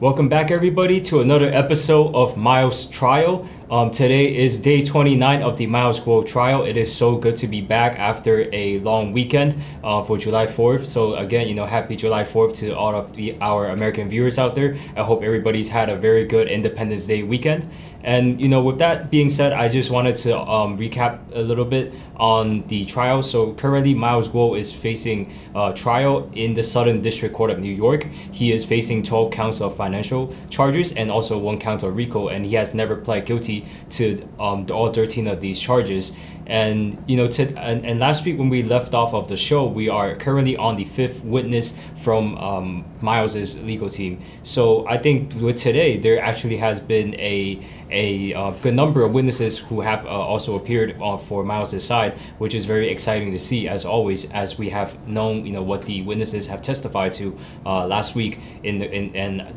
Welcome back, everybody, to another episode of Miles Trial. Today is day 29 of the MILESGUO trial. It is so good to be back after a long weekend for July 4th. So again, happy July 4th to all of our American viewers out there. I hope everybody's had a very good Independence Day weekend. And with that being said, I just wanted to recap a little bit on the trial. So currently, MILESGUO is facing trial in the Southern District Court of New York. He is facing 12 counts of financial charges and also 1 count of RICO, and he has never pled guilty to all 13 of these charges. And and last week when we left off of the show, we are currently on the 5th witness from Miles's legal team. So I think with today, there actually has been a good number of witnesses who have also appeared for Miles's side, which is very exciting to see, as always, as we have known what the witnesses have testified to last week and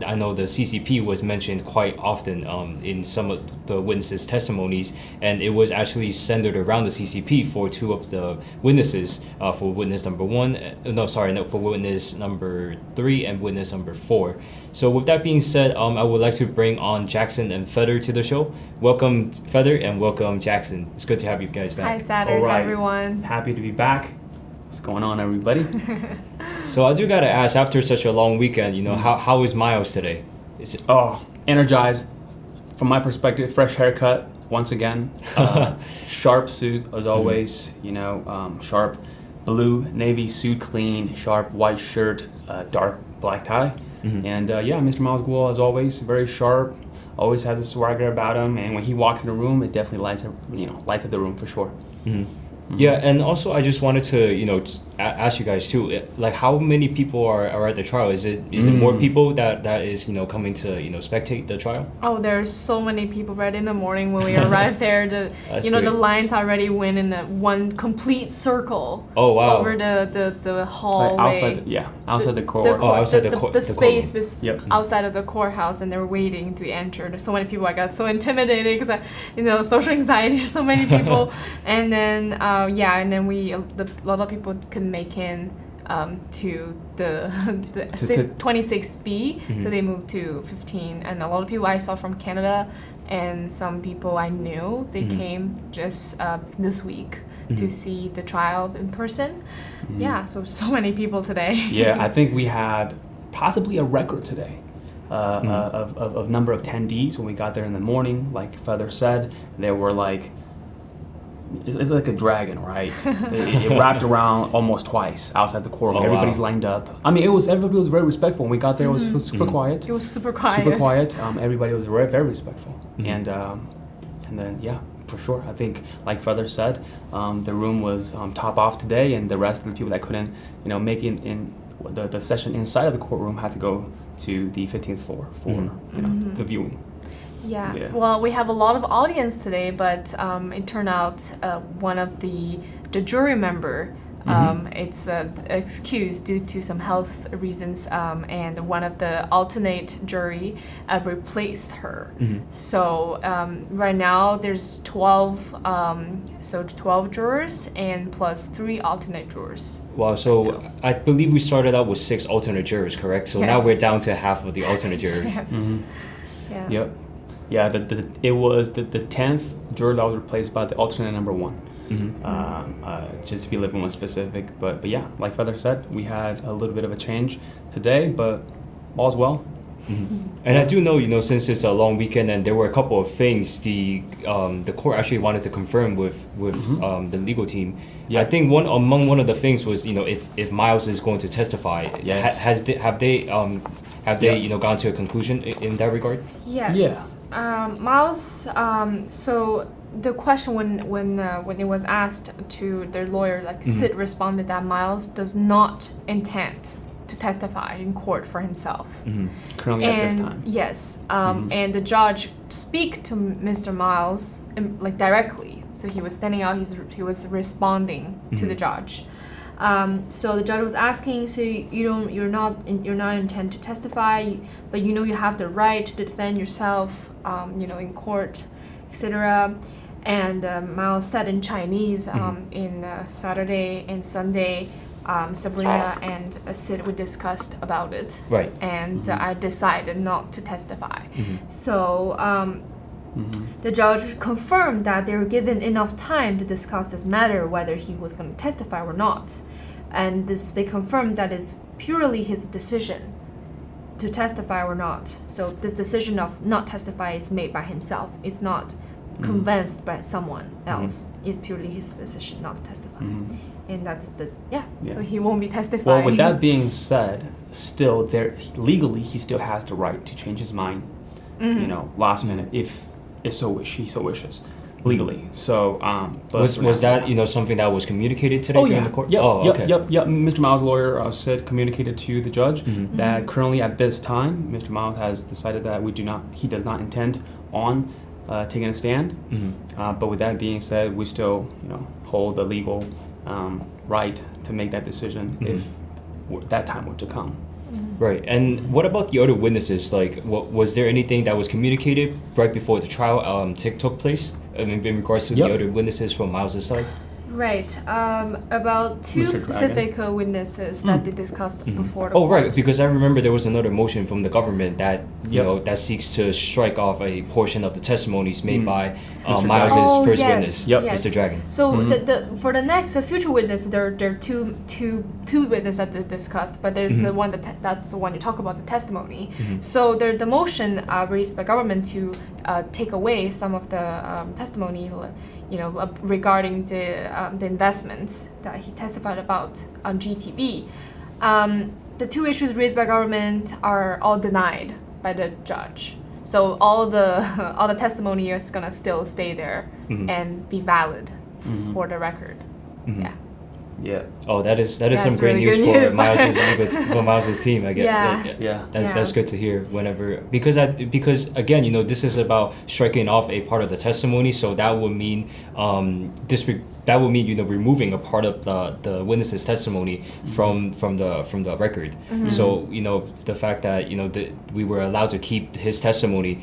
I know the CCP was mentioned quite often in some of the witnesses' testimonies, and it was actually centered around the CCP for 2 of the witnesses, for witness number 3 and witness number 4. So with that being said, I would like to bring on Jackson and Feather to the show. Welcome, Feather, and welcome, Jackson. It's good to have you guys back. Hi, Saturday, All right. everyone. Happy to be back. What's going on, everybody? So I do gotta ask, after such a long weekend, how is Miles today? Is it? Oh, energized. From my perspective, fresh haircut once again. Sharp suit as always. Sharp blue navy suit, clean, sharp white shirt, dark black tie. And Mr. MILESGUO, as always, very sharp. Always has a swagger about him, and when he walks in the room, it definitely lights up the room for sure. Yeah, and also I just wanted to ask you guys too, like how many people are at the trial? Is it more people that is coming to spectate the trial? Oh, there's so many people right in the morning when we arrived there. The lines already went in one complete circle. Oh wow! Over the hallway. Outside the court. The space was Yep. outside of the courthouse, and they were waiting to enter. There's so many people. I got so intimidated because social anxiety. So many people, and then. And then a lot of people could make in to the 26B, so they moved to 15. And a lot of people I saw from Canada, and some people I knew, they came just this week to see the trial in person. Yeah, so many people today. Yeah, I think we had possibly a record today. Of number of attendees when we got there in the morning. Like Feather said, there were it's like a dragon, right? it wrapped around almost twice outside the courtroom. Oh, Everybody's wow. lined up. I mean, everybody was very respectful. When we got there, it was super quiet. It was super quiet. Super quiet. Everybody was very, very respectful. And then, for sure. I think, like Feather said, the room was top off today, and the rest of the people that couldn't, make it in the session inside of the courtroom had to go to the 15th floor for the viewing. Yeah. Well, we have a lot of audience today, but it turned out one of the jury member, it's excused due to some health reasons, and one of the alternate jury replaced her. So right now there's 12 jurors and plus 3 alternate jurors. Wow, so I believe we started out with 6 alternate jurors, correct? So now we're down to half of the alternate jurors. Yes. Yeah. Yep. Yeah, it was the 10th juror that was replaced by the alternate number 1. Just to be a little bit more specific, but yeah, like Feather said, we had a little bit of a change today, but all's well. And I do know, since it's a long weekend and there were a couple of things the court actually wanted to confirm with the legal team. Yeah. I think one of the things was, if Miles is going to testify, have they gone to a conclusion in that regard? Yes. Yeah. Miles. So the question when it was asked to their lawyer, Sid responded that Miles does not intend to testify in court for himself. Currently at this time. Yes. And the judge speak to Mr. Miles directly. So he was standing out. He was responding to the judge. So the judge was asking, so you're not intend to testify, but you know you have the right to defend yourself, in court, etc. And Mao said in Chinese, in Saturday and Sunday, Sabrina and Sid, we discussed about it. Right. And I decided not to testify. So the judge confirmed that they were given enough time to discuss this matter, whether he was going to testify or not. And they confirmed that it's purely his decision to testify or not. So this decision of not testify is made by himself. It's not convinced by someone else. It's purely his decision not to testify. And that's so he won't be testifying. Well, with that being said, still legally he still has the right to change his mind, last minute if he so wishes. Legally. So, but was that something that was communicated today during the court? Yep. Okay. Yep. Mr. Mao's lawyer said communicated to the judge that currently at this time, Mr. Mao has decided that he does not intend on taking a stand. But with that being said, we still hold the legal right to make that decision if that time were to come. Right. And what about the other witnesses? Like, was there anything that was communicated right before the trial took place? In regards to the other witnesses from Miles' side? Right. About two Mr. specific witnesses that they discussed before the Oh, court. right. Because I remember there was another motion from the government that that seeks to strike off a portion of the testimonies made by Mr. Miles' Oh, first yes, witness, yes. Mr. Dragon. So for the future witness, there are two witnesses that they discussed, but there's the one that's the one you talk about, the testimony. So the motion raised by government to take away some of the testimony, regarding the investments that he testified about on GTV. The two issues raised by government are all denied by the judge. So all the testimony is gonna still stay there and be valid for the record. Yeah. Oh, that is some it's great really news good for news. Miles' team. I guess. Yeah. That's good to hear. Because again, this is about striking off a part of the testimony. So that would mean removing a part of the witness's testimony from the record. So the fact that we were allowed to keep his testimony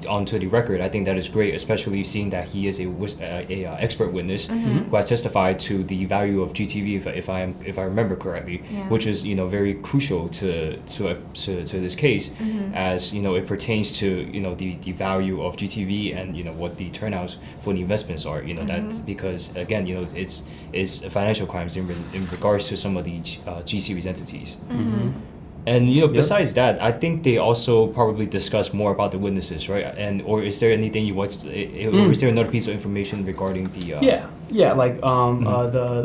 onto the record, I think that is great, especially seeing that he is a expert witness who had testified to the value of GTV, if I remember correctly, which is very crucial to this case, as it pertains to the value of GTV and what the turnouts for the investments are. That's because again it's financial crimes in regards to some of the G series entities. And besides that, I think they also probably discussed more about the witnesses, right? Or is there anything you want? Or is there another piece of information regarding the?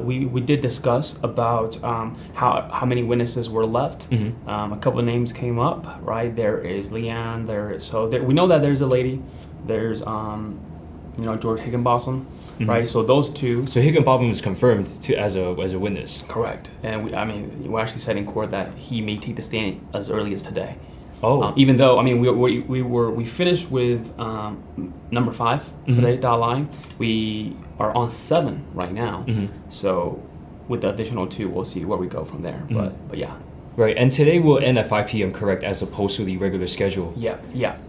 We did discuss about how many witnesses were left. A couple of names came up, right? There is Leanne. We know that there's a lady. There's George Higginbotham. Right, so those two. So Higginbotham is confirmed as a witness. Correct, and we actually said in court that he may take the stand as early as today. Oh, even though we finished with number 5 today, dot line. We are on 7 right now. So with the additional 2, we'll see where we go from there. But yeah. Right, and today will end at 5 p.m., correct, as opposed to the regular schedule? Yeah.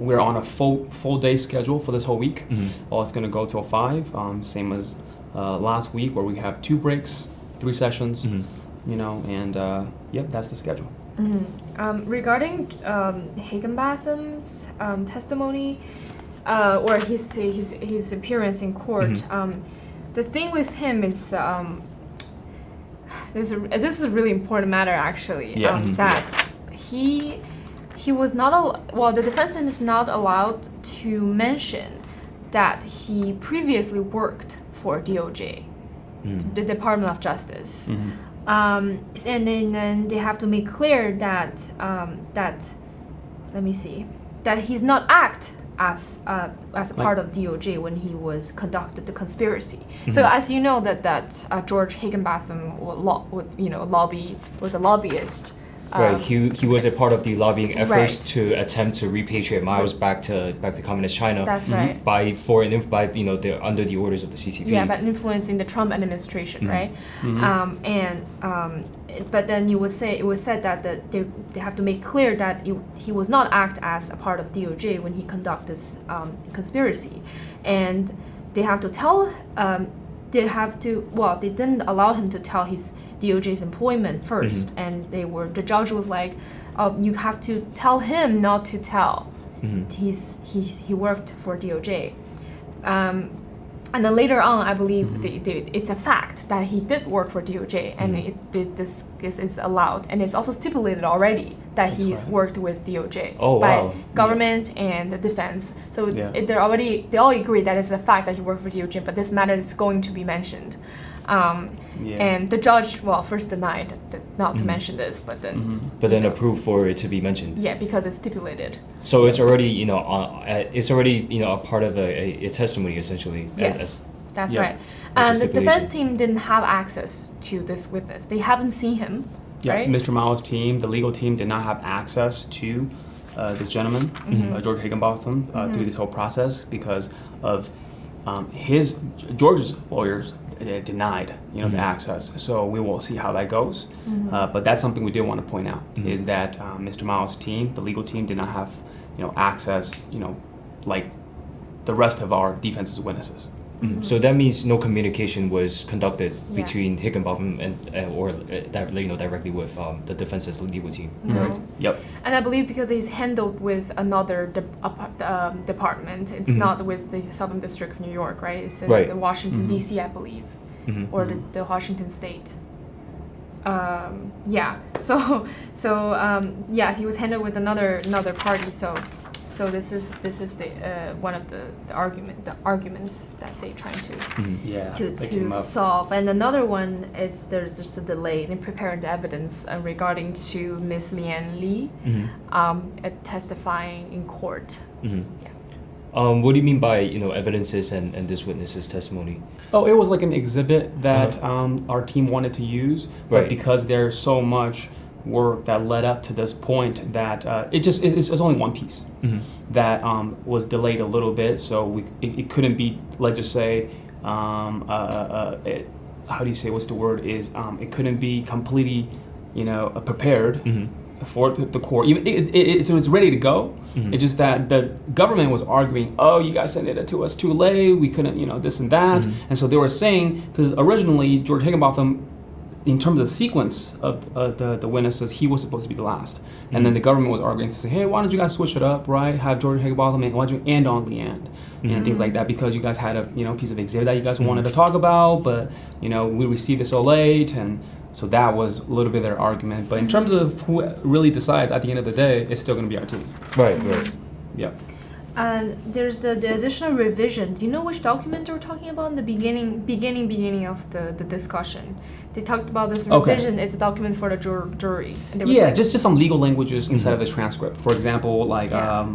We're on a full day schedule for this whole week. It's going to go till 5, same as last week where we have 2 breaks, 3 sessions, and that's the schedule. Regarding Higginbotham's testimony or his appearance in court, the thing with him is this is a really important matter actually. That he was not the defense is not allowed to mention that he previously worked for DOJ, the Department of Justice. And then they have to make clear that that he's not act as a part of DOJ when he was conducted the conspiracy. So as you know that George Higginbotham was a lobbyist Right, he was a part of the lobbying efforts Right. to attempt to repatriate Miles back to communist China. That's right. By under the orders of the CCP. Yeah, but influencing the Trump administration, right? But then it was said that they have to make clear that he was not act as a part of DOJ when he conduct this conspiracy, and they have to tell they didn't allow him to tell his DOJ's employment first, and the judge was like, you have to tell him not to tell. He worked for DOJ. And then later on, I believe it's a fact that he did work for DOJ, and this is allowed, and it's also stipulated already that he's worked with DOJ by government and the defense. So they all agree that it's a fact that he worked for DOJ, but this matter is going to be mentioned. And the judge, first denied not to mention this, but then approved for it to be mentioned. Yeah, because it's stipulated. So it's already a part of a testimony essentially. Yes, that's right. And the defense team didn't have access to this witness. They haven't seen him. Yeah, right? Mr. Miles' team, the legal team, did not have access to this gentleman, George Higginbotham, through this whole process because of George's lawyers denied the access. So we will see how that goes. But that's something we did want to point out is that Mr. Miles' team, the legal team, did not have access like the rest of our defense's witnesses. So that means no communication was conducted between Higginbotham or directly with the defense's legal team. Correct. Yep. And I believe because he's handled with another department, it's not with the Southern District of New York, right? It's in the Washington D.C., I believe, or the Washington State. He was handled with another party. So this is the one of the arguments that they trying to solve. And another one, there's just a delay in preparing the evidence regarding to Miss Lian Li testifying in court. What do you mean by evidences and this witness's testimony? Oh, it was like an exhibit that our team wanted to use, but because there's so much work that led up to this point that it's only one piece that was delayed a little bit, so it couldn't be, let's just say, how do you say, what's the word is, it couldn't be completely prepared for the court. It was ready to go. It's just that the government was arguing, oh, you guys sent it to us too late, we couldn't, this and that. And so they were saying, because originally George Higginbotham, in terms of the sequence of the witnesses, he was supposed to be the last. And then the government was arguing to say, hey, why don't you guys switch it up, right? Have George Higginbotham and why don't you end on Leanne? And things like that, because you guys had a piece of exhibit that you guys wanted to talk about, but we received it so late, and so that was a little bit of their argument. But in terms of who really decides at the end of the day, it's still going to be our team. Right. Yeah. And there's the additional revision. Do you know which document we're talking about in the beginning of the discussion? They talked about this revision. It's a document for the jury. And there was just some legal languages inside of the transcript. For example,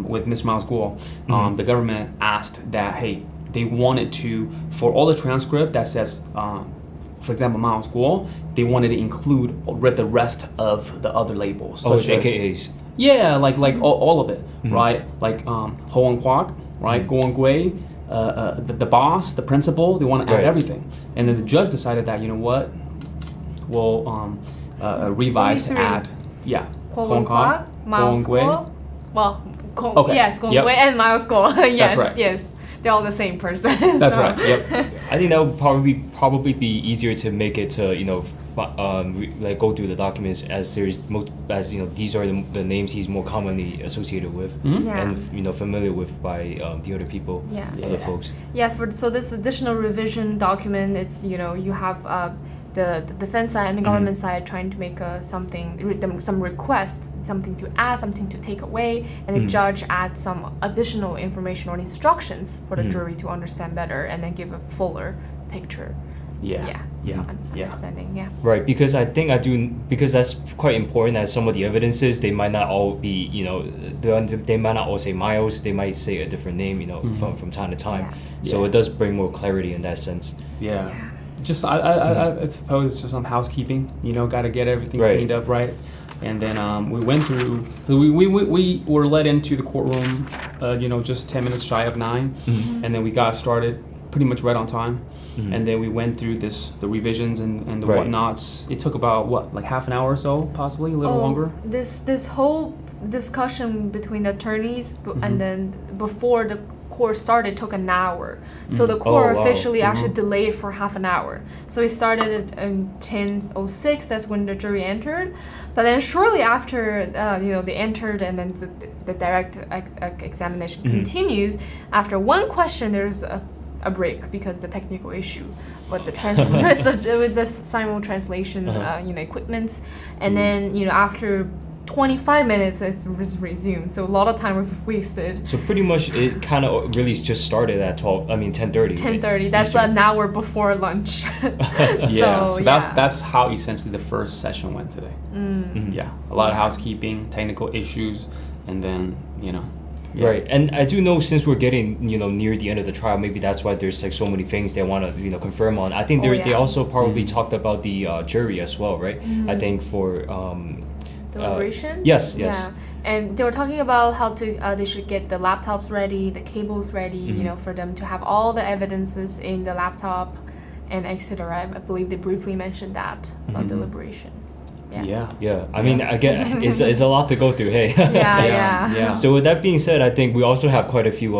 with Ms. MILESGUO, the government asked that, hey, they wanted to, for all the transcript that says, for example, MILESGUO, they wanted to include the rest of the other labels. Such as AKAs. Yeah, like all of it, right? Like Ho and Kwok, right? Go and Gui, the boss, the principal, they want to add everything. And then the judge decided that, we'll revise to add, Ho and Kwok, MILESGUO. Yes, Go and Gui and MILESGUO. Yes, right. Yes. They're all the same person. That's right. Yep. I think that would probably be easier to make it to go through the documents as these are the names he's more commonly associated with and familiar with by the other people, other folks. Yeah. So this additional revision document, it's you have the defense side and the government side trying to make some request, something to add, something to take away, and the judge adds some additional information or instructions for the jury to understand better and then give a fuller picture. Understanding. Yeah. Right, because because that's quite important. As some of the evidences, they might not all be, they might not all say Miles. They might say a different name, from time to time. So it does bring more clarity in that sense. Just I suppose it's just some housekeeping. Got to get everything cleaned up, right? And then we went through. We were led into the courtroom, just 10 minutes shy of 9, and then we got started pretty much right on time. And then we went through the revisions and the whatnots. It took about like half an hour or so, possibly a little longer. This whole discussion between the attorneys and then before the court started took an hour. So the court officially actually delayed for half an hour. So it started at 10:06. That's when the jury entered. But then shortly after, they entered, and then the direct examination continues. After one question, there's a break because the technical issue with the with the simul translation equipment, and then after 25 minutes it's resumed, so a lot of time was wasted. So pretty much it kind of really just started at 10:30. 10:30. That's an hour before lunch. So that's how essentially the first session went today. Yeah, a lot of housekeeping, technical issues, and then Yeah. Right, and I do know since we're getting near the end of the trial, maybe that's why there's like so many things they want to confirm on. I think they also probably talked about the jury as well, right? I think for deliberation. Yes. Yeah, and they were talking about how to they should get the laptops ready, the cables ready, for them to have all the evidences in the laptop, and etc. I believe they briefly mentioned that about deliberation. Yeah. I mean, again, it's a lot to go through. Hey. Yeah. So with that being said, I think we also have quite a few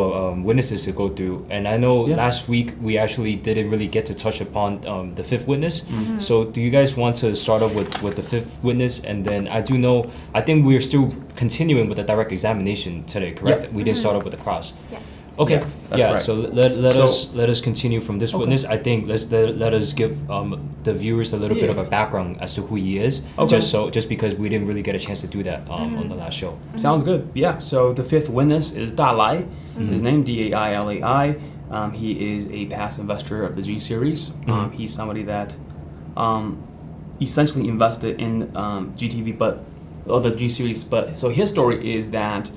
witnesses to go through, and I know last week we actually didn't really get to touch upon the fifth witness. So do you guys want to start off with the fifth witness, and then I think we're still continuing with the direct examination today, correct? We didn't start off with the cross. Okay. Right. So let us continue from this witness. I think let us give the viewers a little bit of a background as to who he is. Just because we didn't really get a chance to do that on the last show. Sounds good. Yeah. So the fifth witness is Dalai. His name Dailai. He is a past investor of the G series. He's somebody that essentially invested in GTV, the G series. But so his story is that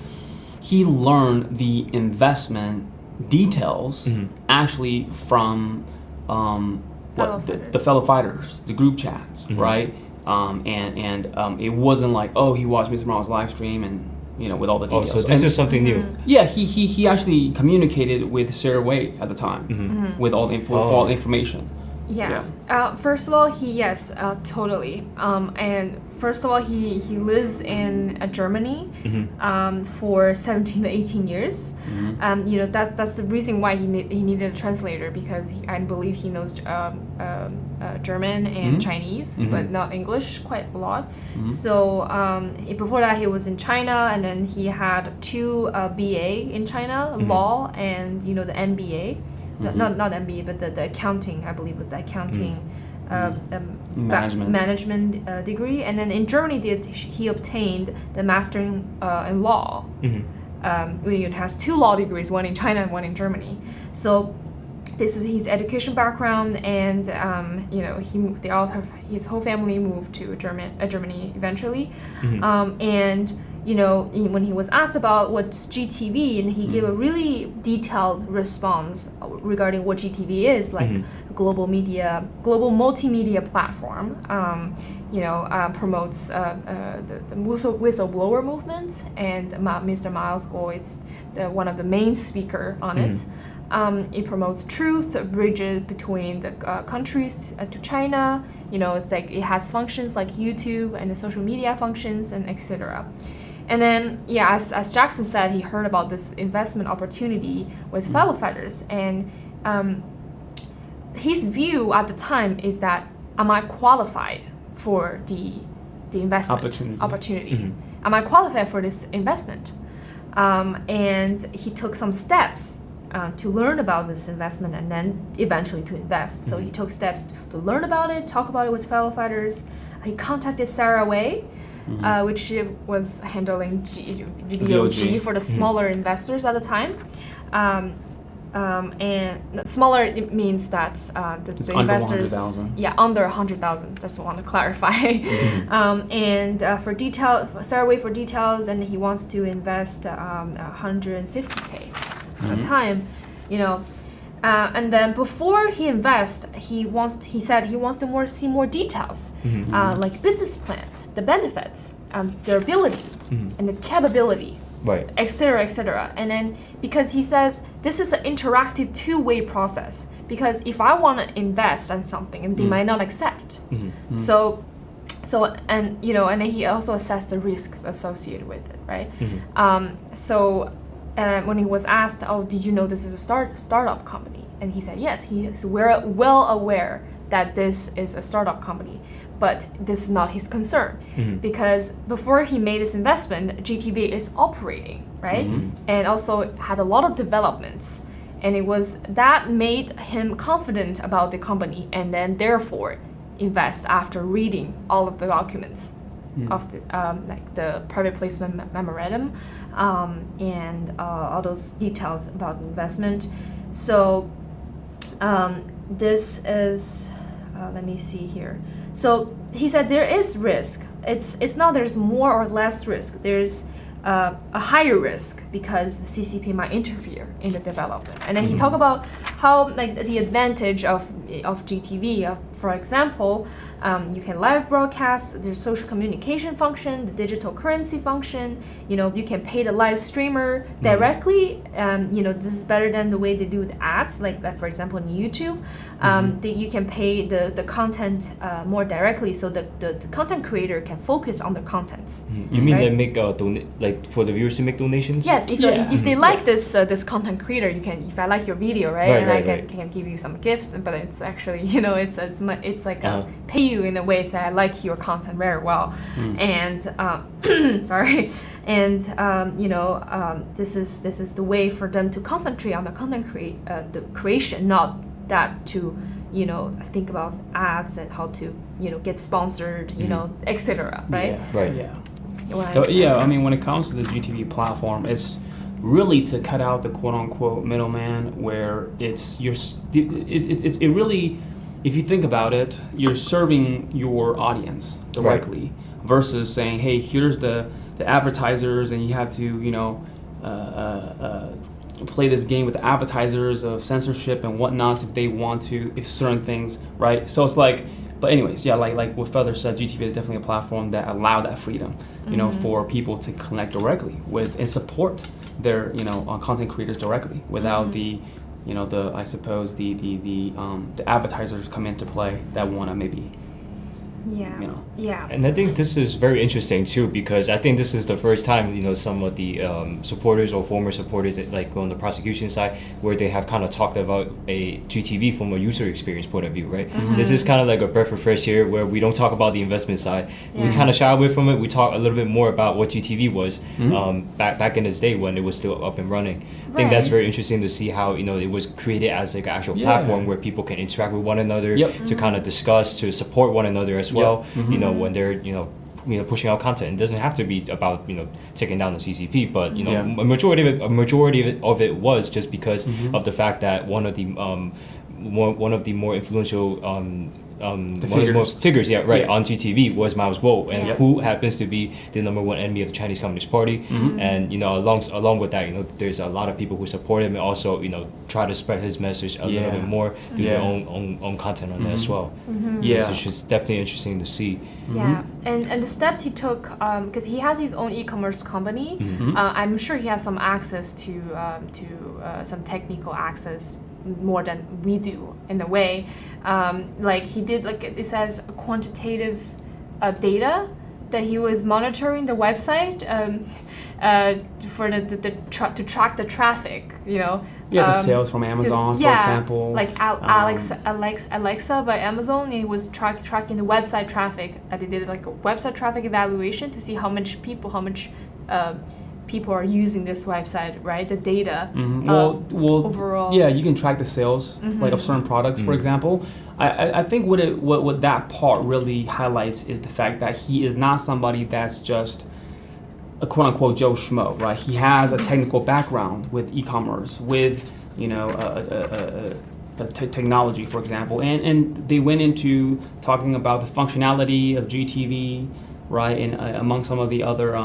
he learned the investment details actually from the fellow fighters, the group chats, right? And it wasn't like, he watched Mr. Morales' live stream and with all the details. So this is something new. Yeah, he actually communicated with Sarah Wei at the time with all the information. First of all, totally. And first of all, he lives in Germany for 17 to 18 years. That's the reason why he needed a translator, because I believe he knows German and Chinese, but not English quite a lot. So before that, he was in China, and then he had 2 BA in China, law, and the MBA. Not MBA, but the accounting, I believe, was the accounting management degree. And then in Germany, he obtained the master in law. He has 2 law degrees, one in China and one in Germany. So this is his education background, and his whole family moved to Germany eventually, and. When he was asked about what's GTV, and he gave a really detailed response regarding what GTV is, like a global multimedia platform, promotes the whistleblower movement, and Mr. MILESGUO is one of the main speaker on it. It promotes truth, bridges between the countries to China. It's like it has functions like YouTube and the social media functions and etc. And then, as Jackson said, he heard about this investment opportunity with fellow fighters, and his view at the time is that, am I qualified for the investment opportunity? Am I qualified for this investment? And he took some steps to learn about this investment and then eventually to invest. So he took steps to learn about it, talk about it with fellow fighters. He contacted Sarah Wei, which was handling GBOG for the smaller investors at the time. And smaller, it means that the investors, under 100,000. Just want to clarify. And for Sarah Wei for details, and he wants to invest 150K at the time, and then before he invests, he said he wants to see more details, like business plan, the benefits, their ability, and the capability, Right. et cetera, and then because he says this is an interactive two-way process, because if I want to invest in something and they might not accept, so and you know, and then he also assessed the risks associated with it, right? When he was asked, oh, did you know this is a startup company, and he said yes, he is well aware that this is a startup company, but this is not his concern, because before he made this investment, GTV is operating, right? And also had a lot of developments, and it was that made him confident about the company, and then therefore invest after reading all of the documents of the like the private placement memorandum and all those details about investment. So this is let me see here. So he said there is risk. It's not there's more or less risk. There's a higher risk because the CCP might interfere in the development. And then he talked about how like the advantage of GTV. For example, you can live broadcast. There's social communication function, the digital currency function. You know, you can pay the live streamer directly. You know, this is better than the way they do the ads. Like for example, on YouTube, you can pay the content more directly, so the content creator can focus on the contents. You mean right? they make like for the viewers to make donations? Yes, if they like this content creator, you can. If I like your video, right, and I can give you some gift, but it's actually, you know, it's like pay you in a way to say I like your content very well, and sorry, and you know, this is the way for them to concentrate on the content the creation, not that to, you know, think about ads and how to, you know, get sponsored, you know, etc. Right? Yeah. Right. Yeah. So yeah, I mean, when it comes to the GTV platform, it's really to cut out the quote-unquote middleman, where it really, if you think about it, you're serving your audience directly, versus saying, hey, here's the advertisers, and you have to, you know, play this game with the advertisers of censorship and whatnot if they want to, if certain things, right? So it's like, but anyways, yeah, like what Feather said, GTV is definitely a platform that allow that freedom, you know, for people to connect directly with and support their, you know, content creators directly without the, you know, I suppose the advertisers come into play that want to maybe, you know. Yeah. And I think this is very interesting too, because I think this is the first time, you know, some of the supporters or former supporters, like on the prosecution side, where they have kind of talked about a GTV from a user experience point of view, right? This is kind of like a breath of fresh air where we don't talk about the investment side. We kind of shy away from it. We talk a little bit more about what GTV was back in its day when it was still up and running. I think that's very interesting to see how, you know, it was created as like an actual platform where people can interact with one another to kind of discuss, to support one another as well. You know, when they're, you know, pushing out content. It doesn't have to be about, you know, taking down the CCP, but you know, a majority of it was just because of the fact that one of the more influential figures, on GTV was MILESGUO, and who happens to be the #1 enemy of the Chinese Communist Party. And you know, along with that, you know, there's a lot of people who support him and also, you know, try to spread his message a little bit more through their own content on that as well. So it's just definitely interesting to see. And the steps he took, because he has his own e-commerce company, I'm sure he has some access to some technical access more than we do in a way. Like he did, like it says, quantitative data that he was monitoring the website for to track the traffic, you know. The sales from Amazon, for example. Like Alexa by Amazon, it was tracking the website traffic. They did like a website traffic evaluation to see how much people are using this website, right? The data. Well, overall. Yeah, you can track the sales like of certain products, for example. I think what that part really highlights is the fact that he is not somebody that's just a quote unquote Joe Schmo, right? He has a technical background with e-commerce, with, you know, technology, for example, and they went into talking about the functionality of GTV, right, and among some of the other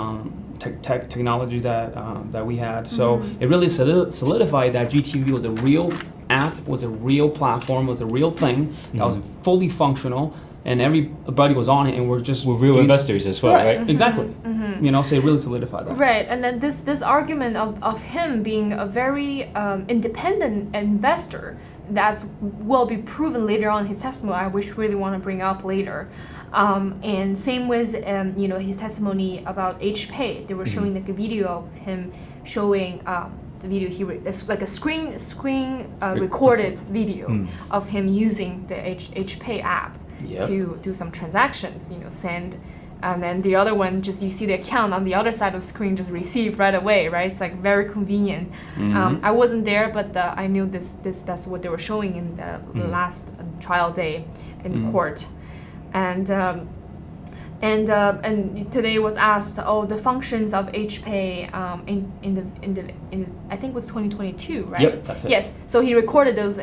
technologies that we had. So it really solidified that GTV was a real app, was a real platform, was a real thing that was fully functional, and everybody was on it, and we're real investors as well, right? Exactly. You know, so it really solidified that. Right, and then this argument of him being a very independent investor that will be proven later on in his testimony, which really want to bring up later. And same with his testimony about HPay. They were showing like a video of him showing the video. It's like a screen recorded video of him using the HPay app to do some transactions. Send. And then the other one, just you see the account on the other side of the screen, just receive right away, right? It's like very convenient. I wasn't there, but I knew that's what they were showing in the last trial day in court. And today was asked, the functions of HPay in the I think it was 2022, right? Yep, that's it. Yes. So he recorded those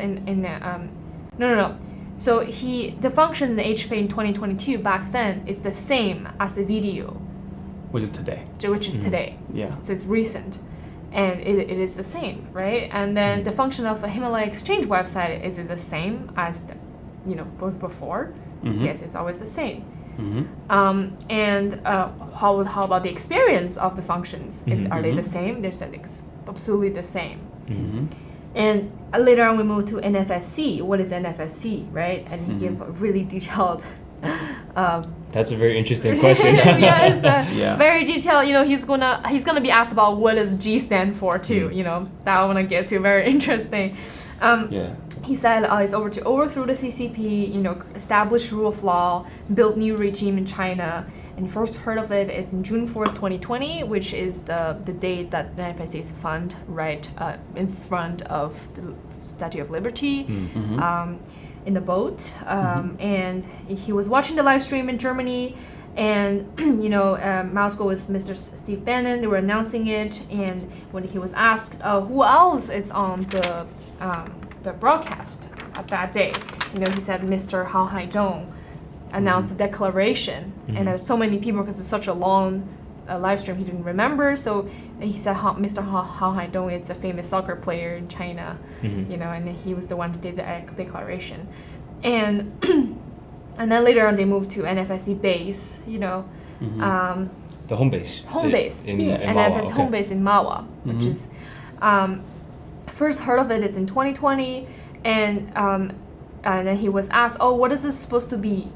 no. So the function in the HPay in 2022 back then is the same as the video, which is today. Today. Yeah. So it's recent, and it is the same, right? And then the function of a Himalaya Exchange website is it the same as was before? Yes, it's always the same. And how about the experience of the functions? Are they the same? They're absolutely the same. And later on, we moved to NFSC. What is NFSC, right? And he gave a really detailed. That's a very interesting question. Yes, very detailed. He's gonna be asked about what does G stand for too. That I wanna get to. Very interesting. He said it's over to overthrow the CCP, establish rule of law, build new regime in China. And first heard of it's in June 4th, 2020, which is the date that the NFSC is found right in front of the Statue of Liberty in the boat. And he was watching the live stream in Germany. And, MILESGUO was Mr. Steve Bannon. They were announcing it. And when he was asked who else is on the broadcast at that day, he said Mr. Hao Haidong announced the declaration. And there's so many people because it's such a long live stream he didn't remember. So he said Mr. Hao Haidong is a famous soccer player in China, and he was the one who did the declaration. And and then later on they moved to NFSC base, the home base. In NFSC home base in Mawa, which is first heard of it's in 2020, and then he was asked, what is this supposed to be?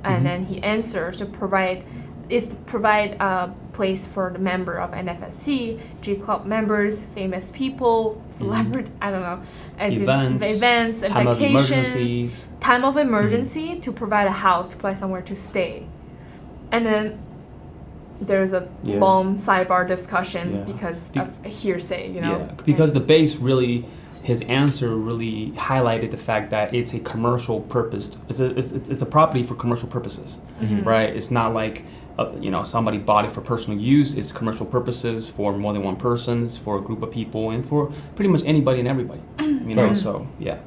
And then he answered to provide a place for the member of NFSC, G Club members, famous people, celebrity, I don't know, events, time and vacation, of emergencies. Time of emergency to provide a house, to provide somewhere to stay. And then there's a long sidebar discussion because of a hearsay, because the base really. His answer really highlighted the fact that it's a commercial purpose. It's a property for commercial purposes, right? It's not like somebody bought it for personal use. It's commercial purposes for more than one person, it's for a group of people, and for pretty much anybody and everybody. So yeah.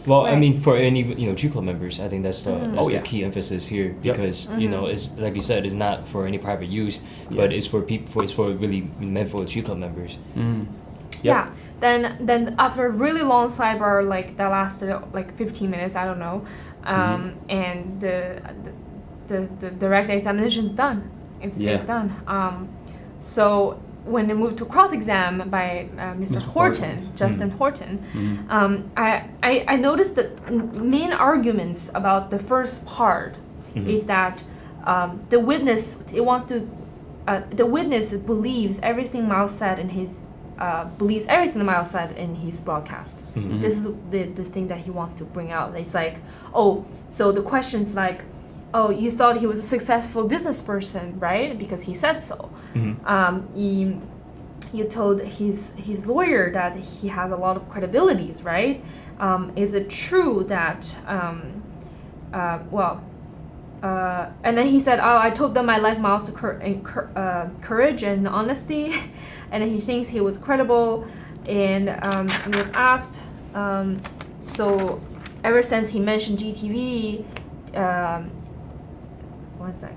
Well, I mean, for any G Club members, I think that's the key emphasis here because it's like you said, it's not for any private use, but it's for people. It's for really meant for G Club members. Yeah. Then after a really long sidebar, like that lasted like 15 minutes, I don't know, and the direct examination is done. It's done. So when they moved to cross-exam by Mr. Horton, Justin Horton, I noticed that main arguments about the first part is that the witness believes everything Miles said in his. Believes everything that Miles said in his broadcast. This is the thing that he wants to bring out. It's like, so the question's like, you thought he was a successful business person, right? Because he said so. You told his lawyer that he has a lot of credibilities, right? Is it true that, and then he said, I told them I like Miles' courage and honesty. And he thinks he was credible, and he was asked. So ever since he mentioned GTV, one sec,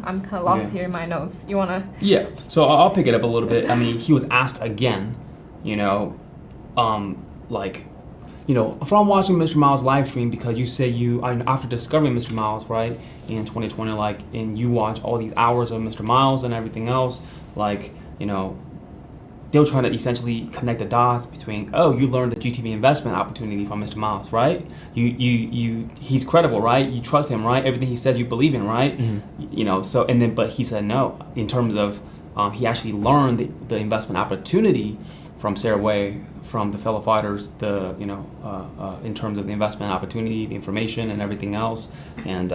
I'm kind of lost here in my notes. You wanna? Yeah. So I'll pick it up a little bit. I mean, he was asked again, like from watching Mr. Miles live stream, because you say after discovering Mr. Miles, right, in 2020, and you watch all these hours of Mr. Miles and everything else, they'll try to essentially connect the dots between, you learned the GTV investment opportunity from Mr. Miles, right? He's credible, right? You trust him, right? Everything he says you believe in, right? Mm-hmm. But he said no, in terms of, he actually learned the investment opportunity from Sarah Way, from the fellow fighters, in terms of the investment opportunity, the information, and everything else. And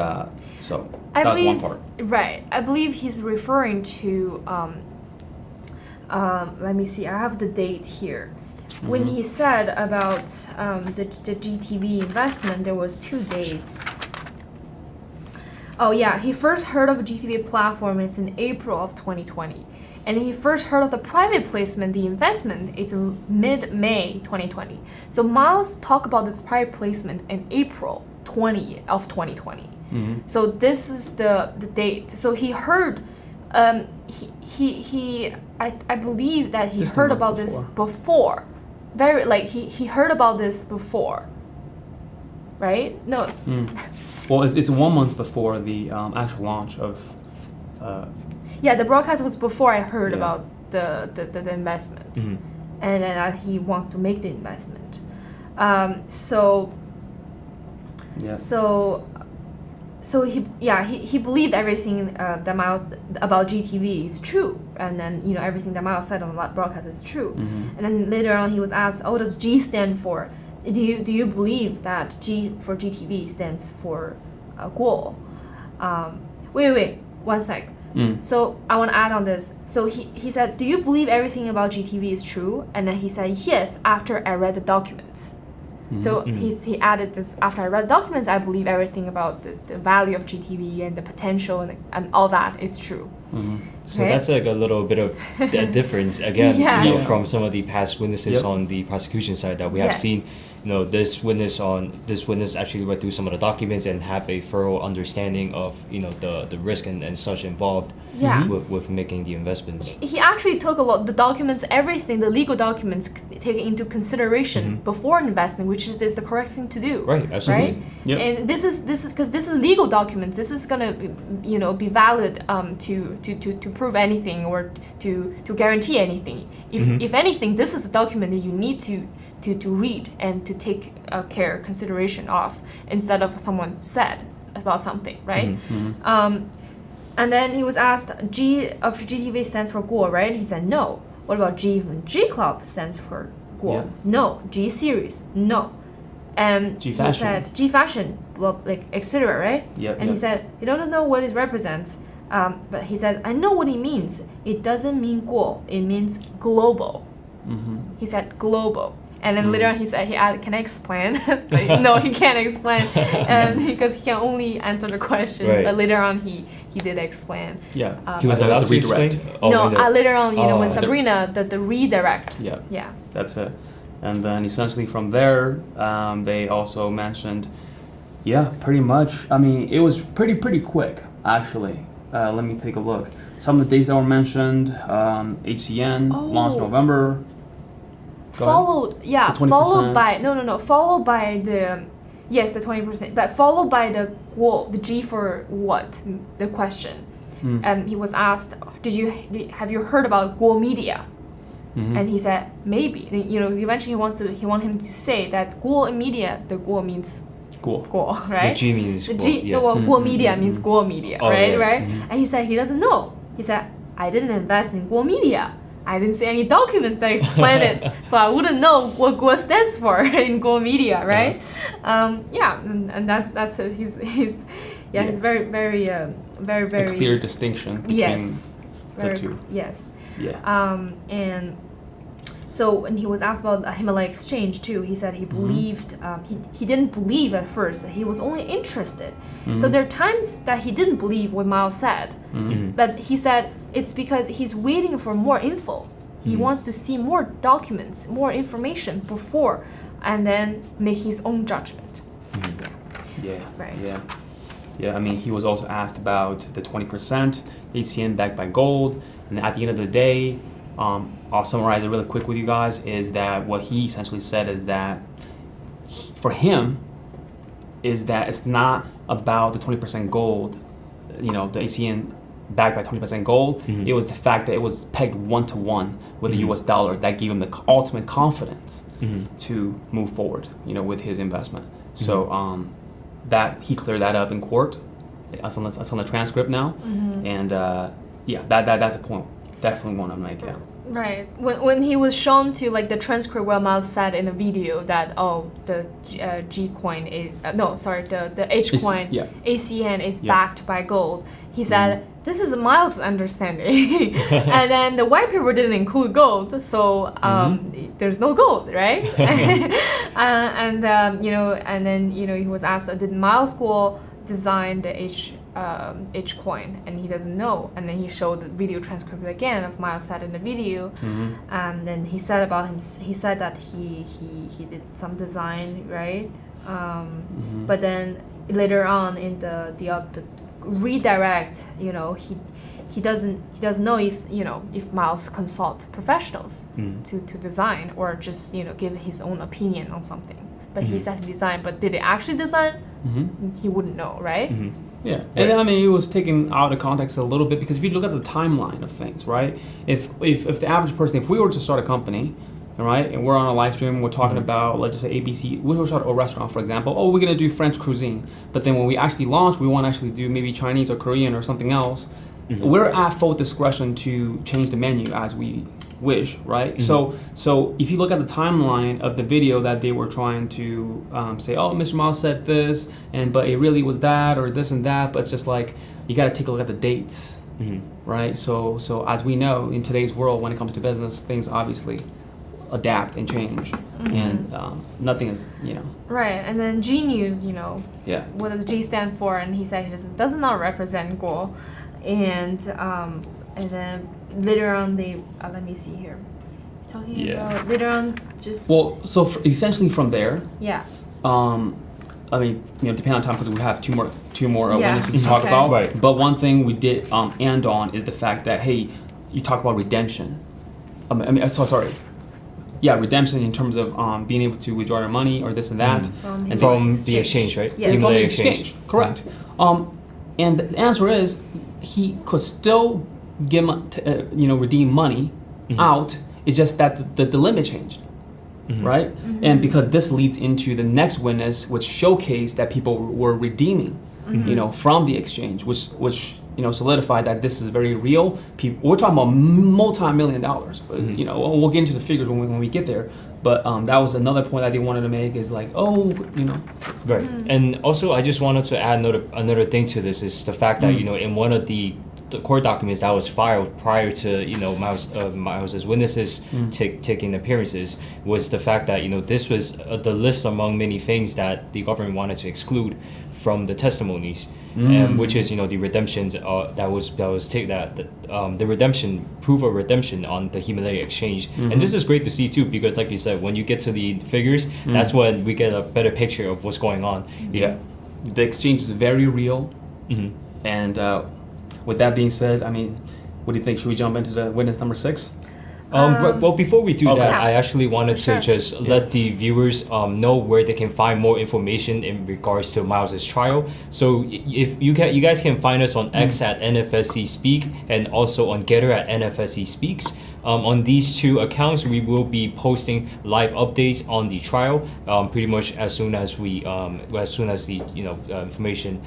so that was one part. Right. I believe he's referring to, let me see, I have the date here. Mm-hmm. When he said about the GTV investment, there was 2 dates. Oh yeah, he first heard of GTV platform, it's in April of 2020. And he first heard of the private placement, the investment, it's in mid-May 2020. So Miles talked about this private placement in April 20 of 2020. Mm-hmm. So this is the date. So he heard, I believe that he heard about this before. He heard about this before, right? No. Well, it's 1 month before the actual launch of. Yeah, the broadcast was before I heard about the investment, mm-hmm. and then he wants to make the investment. So he believed everything that Miles about GTV is true, and then everything that Miles said on the broadcast is true. Mm-hmm. And then later on he was asked, "Oh, does G stand for? Do you believe that G for GTV stands for Guo?" Wait, 1 sec. So I want to add on this. So he said, "Do you believe everything about GTV is true?" And then he said, "Yes, after I read the documents." Mm-hmm. So he added this, "After I read the documents, I believe everything about the value of GTV and the potential and all that is true." Mm-hmm. So that's like a little bit of a difference again, from some of the past witnesses on the prosecution side that we have seen. This witness actually read through some of the documents and have a thorough understanding of the risk and such involved with making the investments. He actually took the documents, everything, the legal documents taken into consideration before investing, which is the correct thing to do. Right, absolutely. Right? Yep. And this is because this is legal documents. This is gonna be valid to prove anything or to guarantee anything. If anything, this is a document that you need to read and to take consideration of instead of someone said about something, right? Mm-hmm. And then he was asked, G of GTV stands for Guo, right? He said no. What about G from G Club stands for Guo? Yeah. No. G Series, no. And G Fashion. He said G Fashion, etc., right? Yep, and he said he don't know what it represents, but he said I know what it means. It doesn't mean Guo. It means global. Mm-hmm. He said global. And then later on he said, "Can I explain?" But no, he can't explain because he can only answer the question. Right. But later on he did explain. Yeah, he was allowed to redirect. Later on, when Sabrina, the redirect. Yeah, that's it. And then essentially from there, they also mentioned, pretty much. I mean, it was pretty quick actually. Let me take a look. Some of the dates that were mentioned: HCN launched November. Followed by the 20%, but followed by the G for what, the question. And he was asked, have you heard about Guo Media? Mm-hmm. And he said maybe. Eventually he want him to say that Guo Media, the Guo means Guo, right? The G means Guo Media means Guo Media, right? Mm-hmm. And he said he doesn't know. He said, I didn't invest in Guo Media. I didn't see any documents that explain it, so I wouldn't know what Guo stands for in Guo Media, right? And that's it. He's very a clear distinction between the two. Yes. Yeah. And so when he was asked about the Himalaya Exchange too, he said he believed he didn't believe at first. He was only interested. Mm-hmm. So there are times that he didn't believe what Miles said, but he said it's because he's waiting for more info. He wants to see more documents, more information before, and then make his own judgment. Yeah. Right. Yeah. I mean, he was also asked about the 20% ACN backed by gold, and at the end of the day, I'll summarize it really quick with you guys. Is that what he essentially said is that for him is that it's not about the 20% gold, the ATN backed by 20% gold. It was the fact that it was pegged 1-to-1 with the US dollar that gave him the ultimate confidence to move forward, with his investment. So that he cleared that up in court. That's on the transcript now. And that's a point. Definitely want to make it. Right. When he was shown to the transcript where Miles said in the video that the G coin is the H coin ACN is backed by gold, he said this is Miles' understanding, and then the white paper didn't include gold, so there's no gold, right? And then he was asked, did MILESGUO design the H coin, and he doesn't know. And then he showed the video transcript again of Miles said in the video, and then he said about him. He said that he did some design, right? But then later on in the redirect, he doesn't know if Miles consult professionals to design or just give his own opinion on something. But he said he designed, but did it actually design? He wouldn't know, right? Yeah, and then, it was taken out of context a little bit, because if you look at the timeline of things, right? If the average person, if we were to start a company, right, and we're on a live stream, we're talking about, let's just say ABC, we were to start a restaurant, for example. Oh, we're gonna do French cuisine, but then when we actually launch, we want to actually do maybe Chinese or Korean or something else. We're at full discretion to change the menu as we wish, right? So if you look at the timeline of the video that they were trying to say, oh, Mr. Miles said this, but it really was that or this and that, but it's just you got to take a look at the dates, right? So as we know, in today's world, when it comes to business, things obviously adapt and change, and nothing is, Right, and then G News, what does G stand for? And he said he does not represent Guo, and then later on let me see here. He's talking about later on just. Well, so essentially from there. Yeah. Depending on time, because we have two more witnesses to talk about. Right. But one thing we did end on is the fact that, hey, you talk about redemption. Redemption in terms of being able to withdraw your money or this and that. From the exchange, right? Yes. From the exchange. Correct. And the answer is he could still redeem money out. It's just that the limit changed, right? And because this leads into the next witness, which showcased that people were redeeming, from the exchange, which solidified that this is very real. We're talking about multi-million dollars. We'll get into the figures when we get there. But that was another point that they wanted to make is Right. And also, I just wanted to add another thing to this is the fact that, in one of the court documents that was filed prior to, Miles's witnesses taking appearances was the fact that, this was the list among many things that the government wanted to exclude from the testimonies, which is, the redemptions the redemption, proof of redemption on the Himalaya exchange. And this is great to see too, because like you said, when you get to the figures, that's when we get a better picture of what's going on. Yeah. The exchange is very real. And with that being said, what do you think? Should we jump into the witness number 6? Well, before we do that, I actually wanted to just let the viewers know where they can find more information in regards to Miles's trial. So if you guys can find us on X at NFSC Speak and also on Getter at NFSC Speaks. On these two accounts, we will be posting live updates on the trial pretty much as soon as the information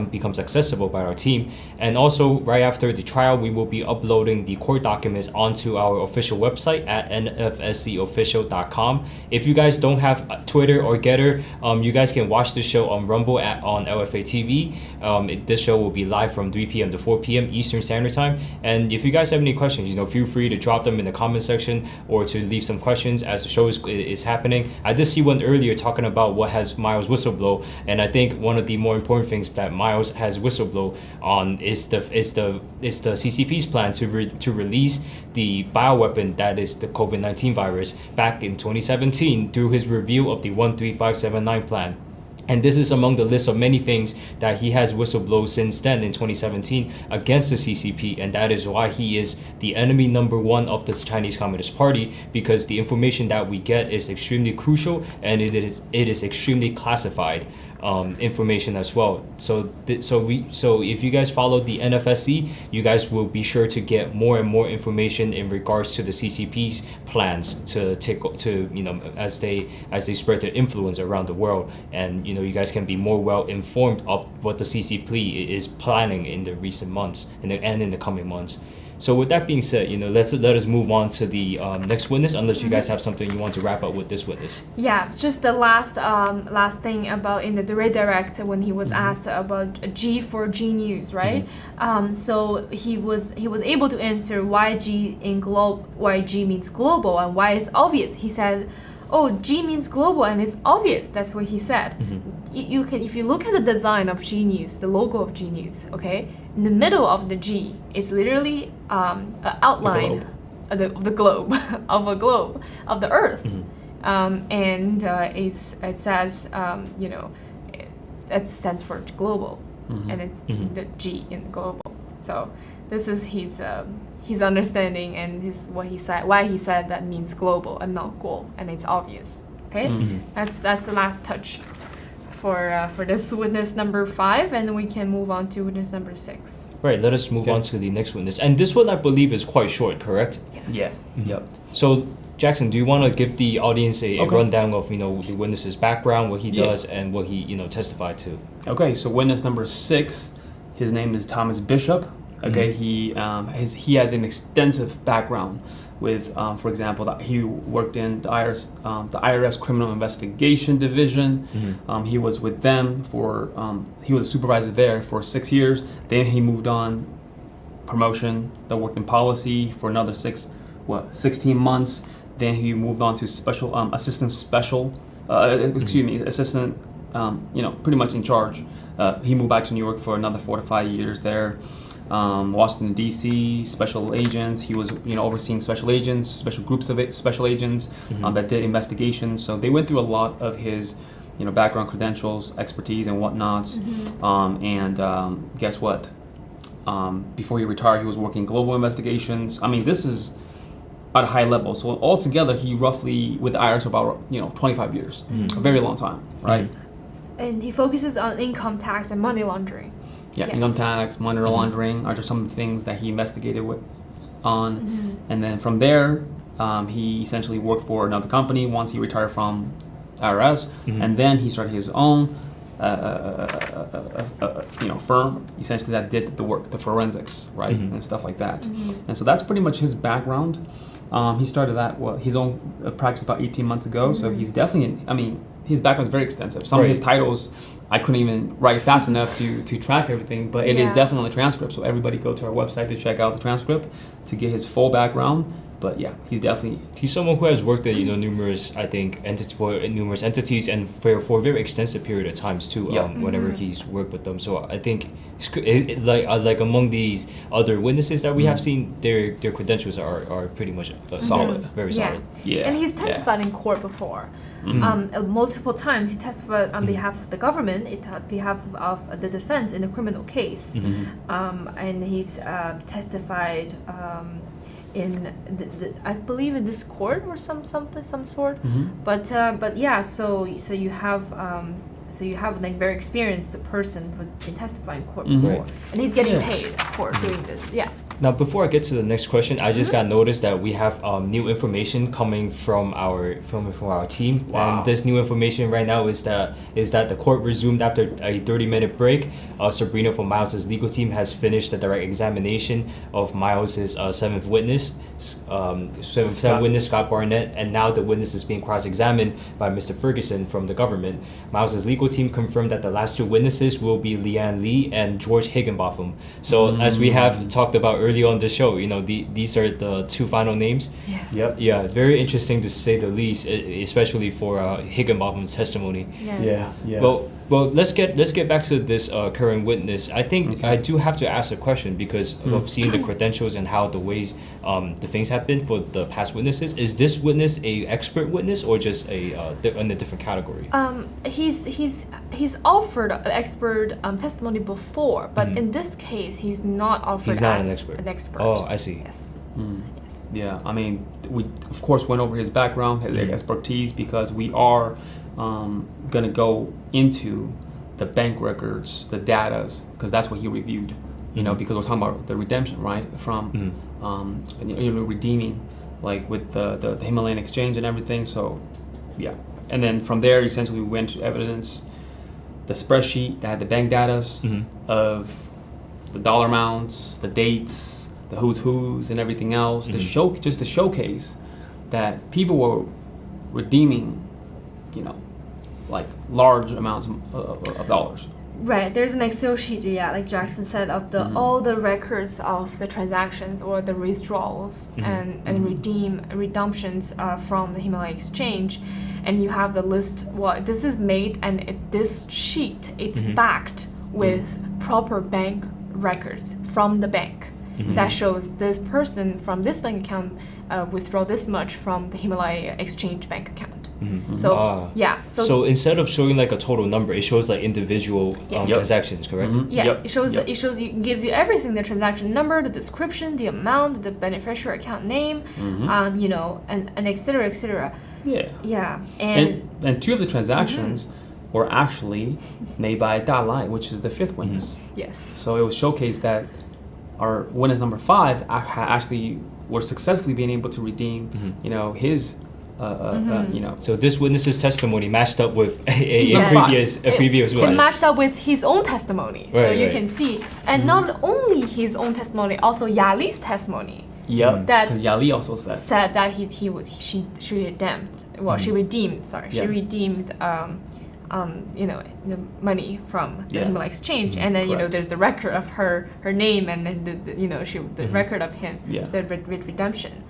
becomes accessible by our team. And also right after the trial, we will be uploading the court documents onto our official website at nfscofficial.com. If you guys don't have Twitter or Getter, you guys can watch the show on Rumble on LFA TV. This show will be live from 3 p.m. to 4 p.m. Eastern Standard Time. And if you guys have any questions, feel free to drop them in the comment section or to leave some questions as the show is happening. I did see one earlier talking about what has Miles whistleblow, and I think one of the more important things that Miles has whistleblow on is the CCP's plan to release the bioweapon that is the COVID-19 virus back in 2017 through his review of the 13579 plan. And this is among the list of many things that he has whistleblowed since then in 2017 against the CCP, and that is why he is the enemy number one of the Chinese Communist Party, because the information that we get is extremely crucial and it is extremely classified information as well. So if you guys follow the NFSC, you guys will be sure to get more and more information in regards to the CCP's plans to as they spread their influence around the world, and you guys can be more well informed of what the CCP is planning in the recent months and in the coming months. So with that being said, let us move on to the next witness, unless you guys have something you want to wrap up with this witness. Yeah, just the last thing about in the redirect when he was asked about G for G News, right? So he was able to answer why G means global and why it's obvious. He said, "Oh, G means global and it's obvious." That's what he said. You can, if you look at the design of G News, the logo of G News, okay, in the middle of the G, it's literally an outline of the globe of the Earth, and it says it stands for global, and it's the G in global. So this is his understanding and why he said that means global and not guo, and it's obvious. Okay, that's the last touch for this witness number 5, and we can move on to witness number 6. Right, let us move on to the next witness. And this one, I believe, is quite short, correct? Yes. Yeah. Yep. So, Jackson, do you want to give the audience a rundown of the witness's background, what he does, and what he testified to? Okay, so witness number 6, his name is Thomas Bishop. Okay, he has an extensive background with, for example, that he worked in the IRS Criminal Investigation Division. He was with them he was a supervisor there for 6 years. Then he moved on, promotion, that worked in policy for another 16 months. Then he moved on to assistant, pretty much in charge. He moved back to New York for another 4 to 5 years there. Washington, D.C., special agents. He was, overseeing special agents, special groups of special agents that did investigations. So they went through a lot of his, background, credentials, expertise, and whatnots. Guess what? Before he retired, he was working global investigations. I mean, this is at a high level. So altogether, he roughly with the IRS for about 25 years, a very long time, right? And he focuses on income tax and money laundering. Yeah, yes. Income tax, money laundering are just some of the things that he investigated on. And then from there, he essentially worked for another company once he retired from IRS. And then he started his own firm, essentially, that did the work, the forensics, right, and stuff like that. And so that's pretty much his background. He started his own practice about 18 months ago. So he's definitely, his background is very extensive. Some of his titles I couldn't even write fast enough to track everything, but it is definitely on the transcript. So everybody go to our website to check out the transcript to get his full background. But yeah, he's someone who has worked at numerous entities and for a very extensive period of times too. Whenever he's worked with them, so I think like among these other witnesses that we have seen, their credentials are pretty much solid, very solid. Yeah, and he's testified in court before. Multiple times he testified on behalf of the government, on behalf of the defense in a criminal case, and he's testified in I believe in this court or some sort. But yeah, so you have like very experienced person who's been testifying in court before, and he's getting paid for doing this. Yeah. Now, before I get to the next question, I just got noticed that we have new information coming from our team. Wow. And this new information right now is that the court resumed after a 30-minute break. Sabrina from Miles's legal team has finished the direct examination of Miles's seventh witness, Scott Barnett, and now the witness is being cross-examined by Mr. Ferguson from the government. Miles's legal team confirmed that the last two witnesses will be Leanne Lee and George Higginbotham. So as we have talked about earlier on the show, these are the two final names. Yes. Yep. Yeah, very interesting to say the least, especially for Higginbotham's testimony. Yes. Yeah. Well, Well, let's get back to this current witness. I think I do have to ask a question because of seeing the credentials and how the ways the things have been for the past witnesses. Is this witness a expert witness or just in a different category? He's offered expert testimony before, but in this case, he's not offered He's not as an expert. Oh, I see. Yes. Yes. Yeah, I mean, we of course went over his background, his expertise, because we are going to go into the bank records, the datas, because that's what he reviewed. You know, because we're talking about the redemption, right? From redeeming, like with the Himalayan exchange and everything. So, yeah. And then from there, essentially, we went to evidence, the spreadsheet that had the bank datas of the dollar amounts, the dates, the who's and everything else. Just to showcase that people were redeeming, you know, like large amounts of dollars. Right, there's an Excel sheet, like Jackson said, of all the records of the transactions or the withdrawals and redemptions from the Himalaya exchange, and you have the list. Well, this is made, and this sheet, it's backed with proper bank records from the bank that shows this person from this bank account withdraw this much from the Himalaya exchange bank account. So so instead of showing like a total number, it shows like individual transactions, correct? Yeah, it shows you, gives you everything: the transaction number, the description, the amount, the beneficiary account name, you know, and et cetera, et cetera. Yeah. And two of the transactions were actually made by Dalai, which is the fifth witness. Yes. So it was showcased that our witness number 5 actually were successfully being able to redeem, you know, his, you know. So this witness's testimony matched up with a previous witness. It matched up with his own testimony, so you can see, and not only his own testimony, also Yali's testimony. Yep. That because Yali also said that she redeemed. Well, she redeemed. Sorry, she redeemed. You know, the money from the Himalaya exchange, and then you know there's a record of her name, and then the you know the record of him, the redemption,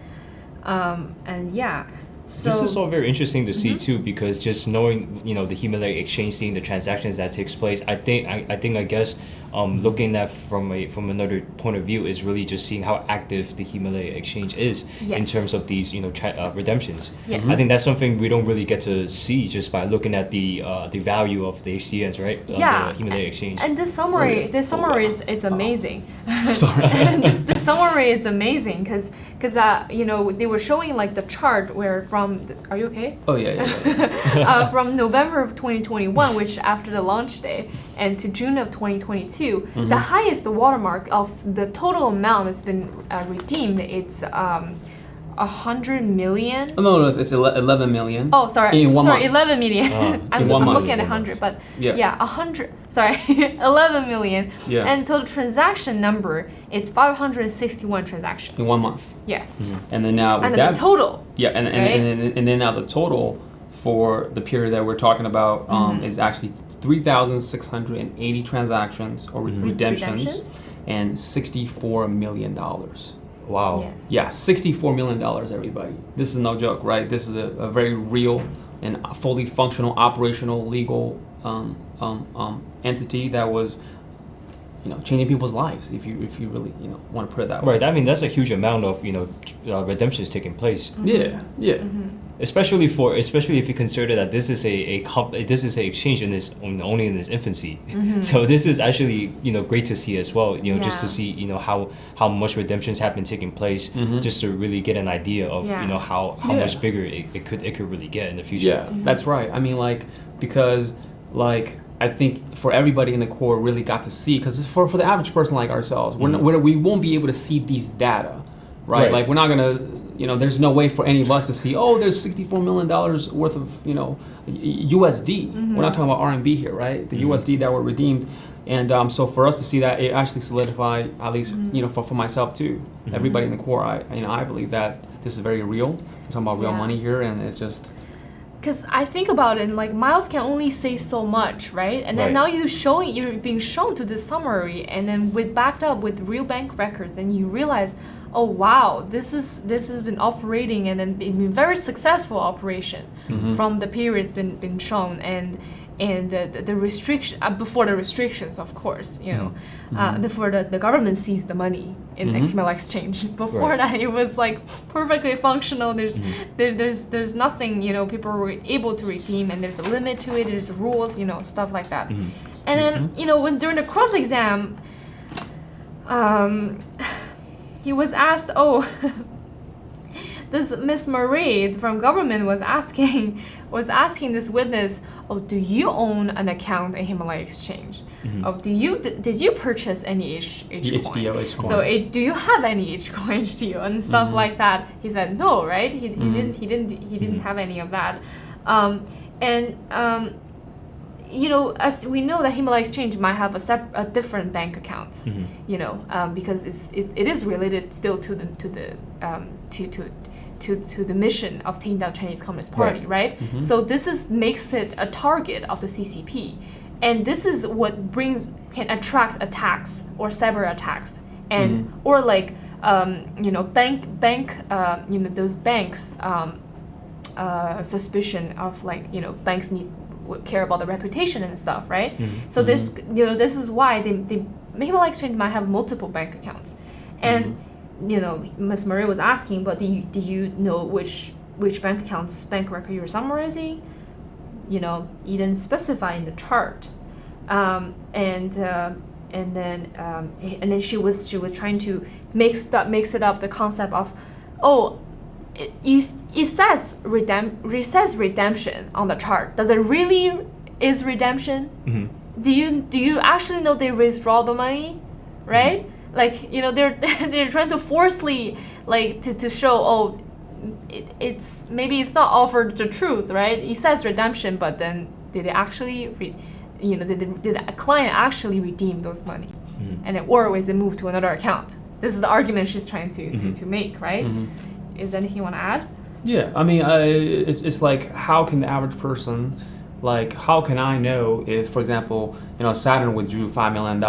and yeah. So this is all very interesting to see too, because just knowing, you know, the Himalaya exchange, seeing the transactions that takes place, I guess looking at from another point of view is really just seeing how active the Himalaya exchange is in terms of these, you know, redemptions. Yes. I think that's something we don't really get to see just by looking at the value of the HCNs, right? Yeah. The Himalaya exchange. And this summary is amazing. Sorry. The summary is amazing because you know, they were showing like the chart where are you okay? Oh yeah. From November of 2021, which after the launch day, and to June of 2022, the highest watermark of the total amount that's been redeemed, it's 100 million. Oh, no, it's 11 million. Oh, sorry. In 1 month. 11 million. I'm looking at 100, but 100. Sorry, 11 million. Yeah. And total transaction number, it's 561 transactions. In 1 month. Yes. And then now with And that, the total. Yeah, and then now the total for the period that we're talking about is actually 3,680 transactions or redemptions and $64 million. Wow. Yes. Yeah, $64 million, everybody. This is no joke, right? This is a very real and fully functional, operational, legal entity that was, you know, changing people's lives. If you really, you know, want to put it that way. Right. I mean, that's a huge amount of, you know, redemptions taking place. Yeah. Especially if you consider that this is a exchange only in its infancy. So this is actually, you know, great to see as well. You know, just to see, you know, how much redemptions have been taking place, just to really get an idea of you know how much bigger it could really get in the future. Yeah, that's right. I mean, like, because like I think for everybody in the core really got to see, because for the average person like ourselves, we won't be able to see these data. Right? Like, we're not gonna, you know, there's no way for any of us to see, oh, there's $64 million worth of, you know, USD. We're not talking about RMB here, right? The USD that were redeemed. And so for us to see that, it actually solidified, at least, you know, for myself too. Everybody in the core, I believe that this is very real. We're talking about real money here, and it's just... Because I think about it, and like Miles can only say so much, right? And then now you're being shown to this summary, and then backed up with real bank records, and you realize, oh wow, this has been operating and then been very successful operation from the period it's been shown, and and the restriction before the restrictions, of course, before the government seized the money in email exchange. Before that, it was like perfectly functional. There's nothing, people were able to redeem, and there's a limit to it. There's rules, stuff like that. And then, when during the cross exam, he was asked, this Miss Marie from government was asking this witness, do you own an account in Himalaya Exchange? Did you purchase any HDO? So do you have any HDO and stuff like that? He said no, right? He didn't have any of that. As we know, that Himalaya Exchange might have a different bank accounts, because it is related still to the mission of taking down Chinese Communist Party, right? So this makes it a target of the CCP, and this is what can attract attacks or cyber attacks, and or like those banks suspicion of banks care about the reputation and stuff, right? So this is why they Himalaya Exchange might have multiple bank accounts, and Ms. Marie was asking, but did you know which bank record you were summarizing? You didn't specify in the chart, and then she was trying to mix it up the concept of, it says redemption on the chart. Does it really is redemption? Do you actually know they withdraw the money, right? They're trying to forcefully to show it's maybe it's not offered the truth, right? It says redemption, but then did it actually did a client actually redeem those money, or was it moved to another account? This is the argument she's trying to make, right? Is there anything you want to add? Yeah, I mean, it's like, how can the average person, how can I know if, for example, Saturn withdrew $5 million,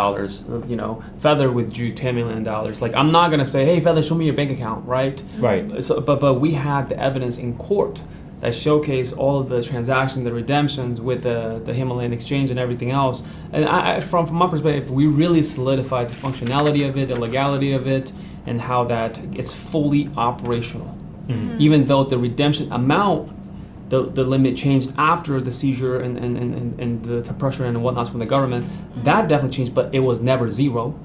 Feather withdrew $10 million? I'm not gonna say, hey, Feather, show me your bank account, right? Right. So, but we had the evidence in court that showcase all of the transactions, the redemptions with the Himalayan exchange and everything else. And from my perspective, we really solidified the functionality of it, the legality of it, and how that it's fully operational. Even though the redemption amount, the limit changed after the seizure and the pressure and whatnot from the government, that definitely changed, but it was never zero,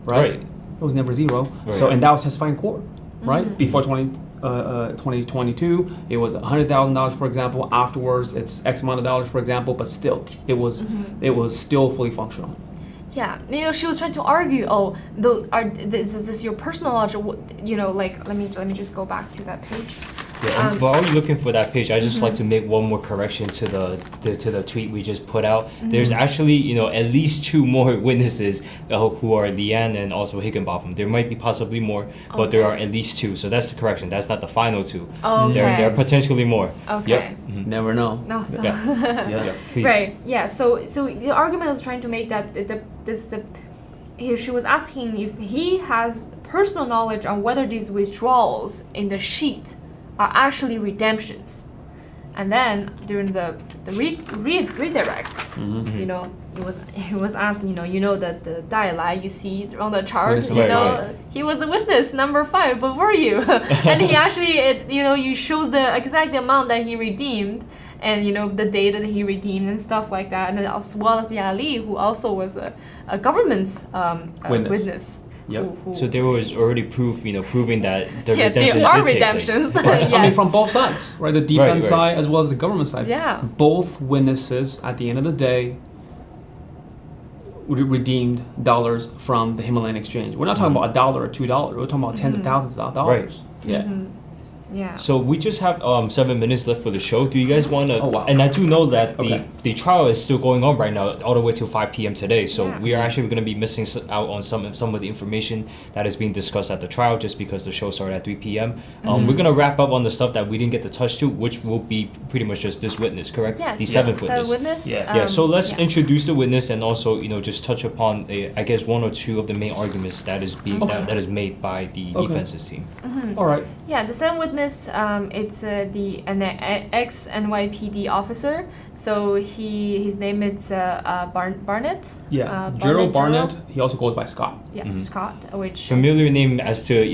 right? It was never zero. Right. So, and that was testified in court, right? Before 2022, it was $100,000, for example. Afterwards, it's X amount of dollars, for example, but still, it was still fully functional. Yeah, she was trying to argue, is this your personal knowledge? Let me just go back to that page. Yeah, and while you're looking for that page, I just like to make one more correction to the tweet we just put out. There's actually, at least 2 more witnesses who are Leanne and also Higginbotham. There might be possibly more, but there are at least 2. So that's the correction. That's not the final 2. Okay. There are potentially more. Okay. Yep. Never know. No, so. Yeah. Please. Right. Yeah. So the argument was trying to make that she was asking if he has personal knowledge on whether these withdrawals in the sheet are actually redemptions. And then during the redirect, he was asking, that the dialect you see on the chart, he was a witness number 5 before you, and he actually, you shows the exact amount that he redeemed, and the data that he redeemed and stuff like that, and then as well as Yali, who also was a government's witness. Yep. So there was already proof, proving that the redemption there are did redemptions. take place. Yes. I mean, from both sides, right? The defense Right. side as well as the government side. Yeah. Both witnesses, at the end of the day, redeemed dollars from the Himalayan exchange. We're not talking about $1 or $2. We're talking about tens of thousands of dollars. Right. Yeah. Yeah. So we just have 7 minutes left for the show. Do you guys want to? Oh, wow. And I do know that Okay. the trial is still going on right now, all the way till 5 p.m. today. So Yeah. we are actually going to be missing out on some of the information that is being discussed at the trial, just because the show started at 3 p.m. We're going to wrap up on the stuff that we didn't get to touch to, which will be pretty much just this witness, correct? Yes. The 7th So witness. witness. Yeah. So let's yeah. introduce the witness and also just touch upon I guess 1 or 2 of the main arguments that is being that is made by the defense's team. All right. Yeah, the 7th witness is it's an ex NYPD officer. So his name is Barnett. Yeah, Gerald Barnett. He also goes by Scott. Yeah, Scott. Which familiar name as to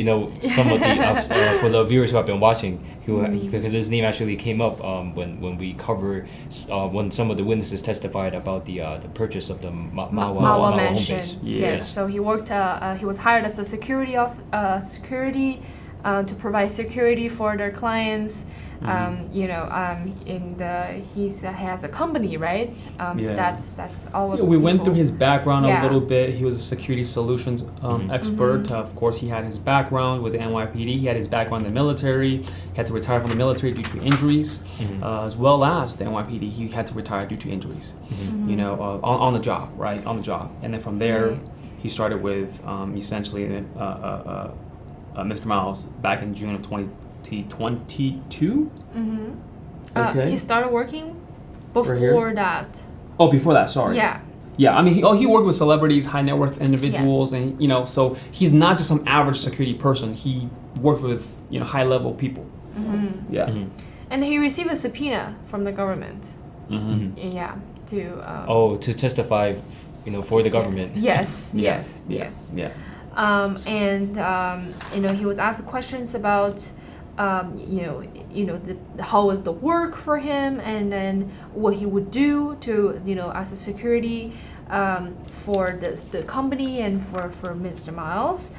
some of the for the viewers who have been watching, because his name actually came up when we cover when some of the witnesses testified about the purchase of the Mawa mansion. home base. Yes. So he worked. He was hired as a security to provide security for their clients. And he has a company, right? That's all of the we went through his background a Yeah. little bit. He was a security solutions expert. Of course, he had his background with the NYPD. He had his background in the military. He had to retire from the military due to injuries, as well as the NYPD. He had to retire due to injuries, on the job, right? On the job. And then from there, he started with essentially Mr. Miles back in June of 2022. Okay. He started working before that. Oh, before that, sorry. Yeah. Yeah, I mean, he worked with celebrities, high net worth individuals, Yes. and so he's not just some average security person. He worked with high level people. Yeah. And he received a subpoena from the government. Yeah. To testify, for the government. Yes. Yeah. Yes. Yeah. He was asked questions about, how was the work for him, and then what he would do to, as a security for the company and for Mr. Miles.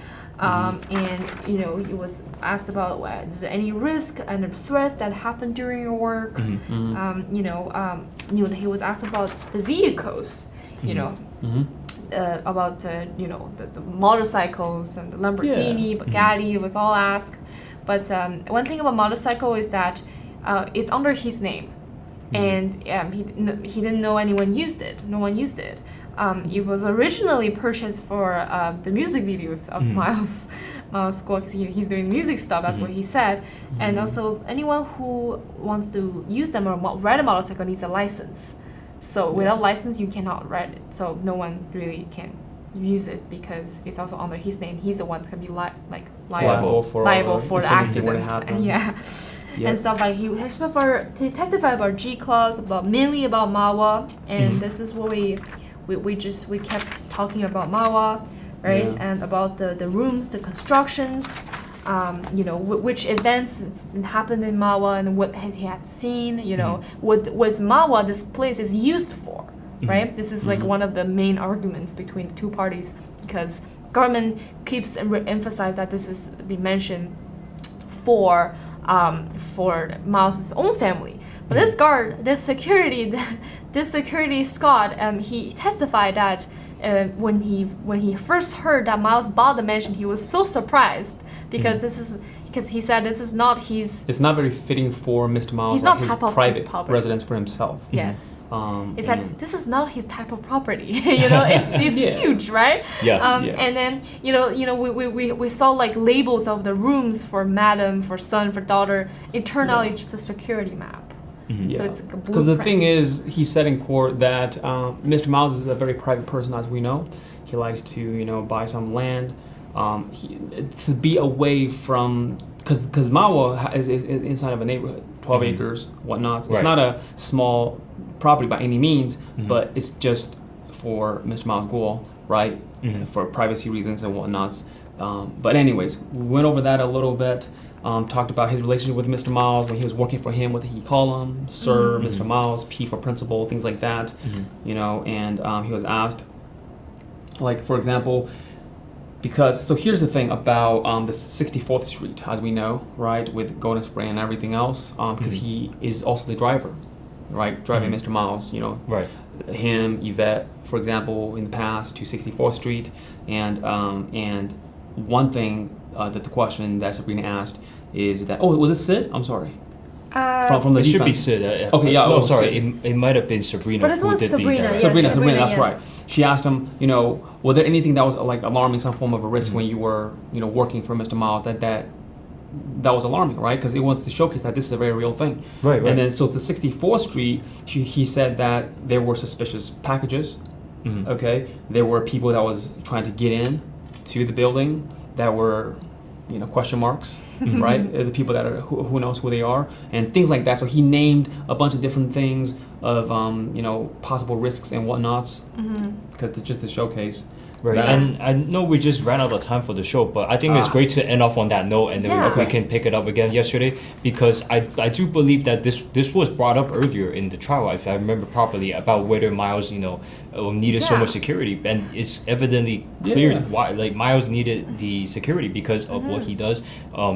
He was asked about, is there any risk and threats that happened during your work? He was asked about the vehicles, about the motorcycles and the Lamborghini, Bugatti. It was all asked. But one thing about motorcycle is that it's under his name, and he didn't know anyone used it. No one used it. It was originally purchased for the music videos of Miles Guo, because he's doing music stuff. That's what he said. And also, anyone who wants to use them or ride a motorcycle needs a license. So without license, you cannot ride it. So no one really can use it because it's also under his name. He's the one that can be liable for the accidents and stuff like. He testified about G-Clause, mainly about Mawa, and this is what we kept talking about Mawa, right? And about the rooms, the constructions, which events happened in Mawa and what he has seen, what Mawa this place is used for, right? This is like one of the main arguments between the two parties, because government keeps emphasize that this is the mention for Miles' own family. But this security Scott, he testified that when he first heard that Miles bought the mansion, he was so surprised because he said this is not his. It's not very fitting for Mr. Miles. He's not his type of private his property. residence for himself. Yes. He said this is not his type of property. It's huge, right? And then we saw like labels of the rooms for madam, for son, for daughter. It turned out it's just a security map. So it's like a blueprint. Because the thing is, he said in court that Mr. Miles is a very private person, as we know. He likes to, buy some land, to be away from, because Mawa is inside of a neighborhood, 12 acres, whatnot. It's not a small property by any means, but it's just for Mr. Miles Guo, right? For privacy reasons and whatnots. But anyways, we went over that a little bit. Talked about his relationship with Mr. Miles when he was working for him. What did he call him? Sir, Mr. Miles, P for principal, things like that. And he was asked, like, for example, so here's the thing about the 64th Street, as we know, right, with Golden Spring and everything else, because he is also the driver, right, driving Mr. Miles, right. Him, Yvette, for example, in the past to 64th Street, and one thing that the question that Sabrina asked is that, was it Sid? I'm sorry. From the it defense. should be Sid. Okay, yeah. No, sorry. It might have been Sabrina. But this one's Sabrina. Yes, Sabrina, that's yes. right. She asked him, was there anything that was like alarming, some form of a risk when you were, working for Mr. Miles that was alarming, right? Because it wants to showcase that this is a very real thing. Right. And then so to 64th Street, he said that there were suspicious packages. Okay, there were people that was trying to get in to the building that were, question marks. right? The people that are who knows who they are and things like that. So he named a bunch of different things of possible risks and whatnots because it's just a showcase. Right, and I know we just ran out of time for the show, but I think it's great to end off on that note, and then we can pick it up again yesterday, because I do believe that this was brought up earlier in the trial, if I remember properly, about whether Miles, needed so much security, and it's evidently clear why, like, Miles needed the security because of what he does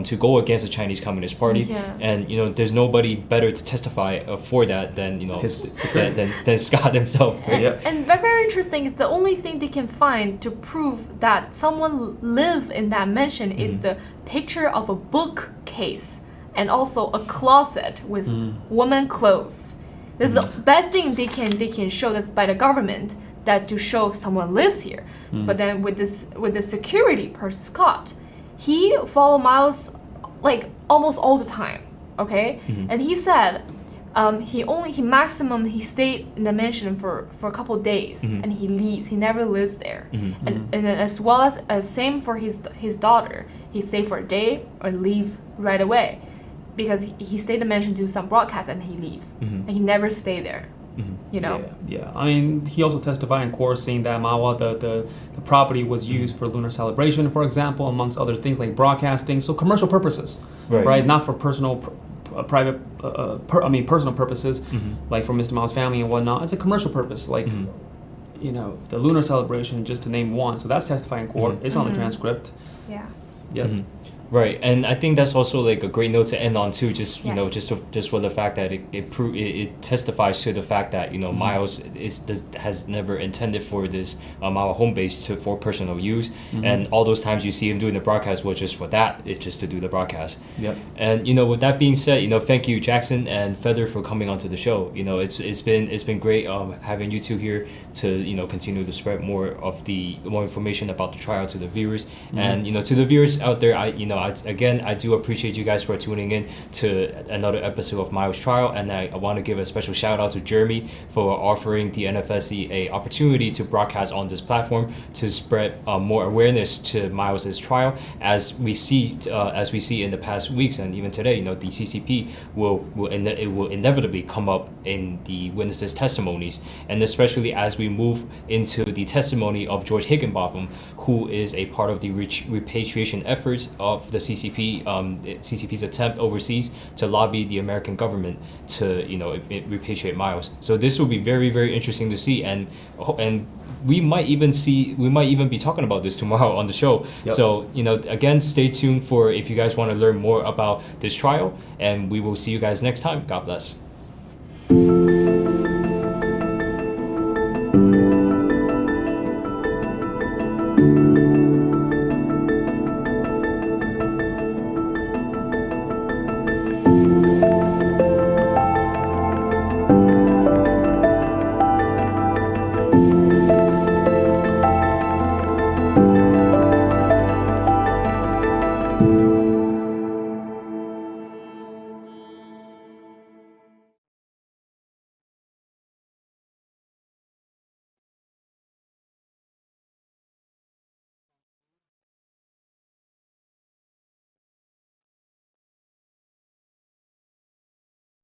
to go against the Chinese Communist Party, and there's nobody better to testify for that than than Scott himself. Right? And very interesting is the only thing they can find to prove that someone lived in that mansion is the picture of a bookcase and also a closet with woman clothes. This is the best thing they can show this by the government, that to show someone lives here. But then with the security per Scott, he followed Miles like almost all the time. Okay, and he said he stayed in the mansion for a couple of days and he leaves. He never lives there. And as well as same for his daughter. He stayed for a day or leave right away, because he stayed in the mansion to do some broadcast and he leave. And he never stayed there. Yeah. I mean, he also testified in court saying that Mawa, the property was used for lunar celebration, for example, amongst other things like broadcasting, so commercial purposes, right? Not for personal purposes, like for Mr. Miles' family and whatnot. It's a commercial purpose, like the lunar celebration, just to name one. So that's testified in court. It's on the transcript. Yeah. Right, and I think that's also like a great note to end on too. Just just for the fact that it testifies to the fact that Miles has never intended for this our home base for personal use, and all those times you see him doing the broadcast was just for that. It's just to do the broadcast. Yep. And with that being said, thank you Jackson and Feather for coming onto the show. It's been great having you two here to continue to spread more information about the trial to the viewers, and to the viewers out there. I do appreciate you guys for tuning in to another episode of Miles' Trial, and I want to give a special shout out to Jeremy for offering the NFSC a opportunity to broadcast on this platform to spread more awareness to Miles' trial, as we see in the past weeks and even today. The CCP will inevitably come up in the witnesses' testimonies, and especially as we move into the testimony of George Higginbotham, who is a part of the repatriation efforts of the CCP's attempt overseas to lobby the American government to repatriate Miles. So this will be very, very interesting to see, and we might even be talking about this tomorrow on the show. Yep. So again, stay tuned for if you guys want to learn more about this trial, and we will see you guys next time. God bless.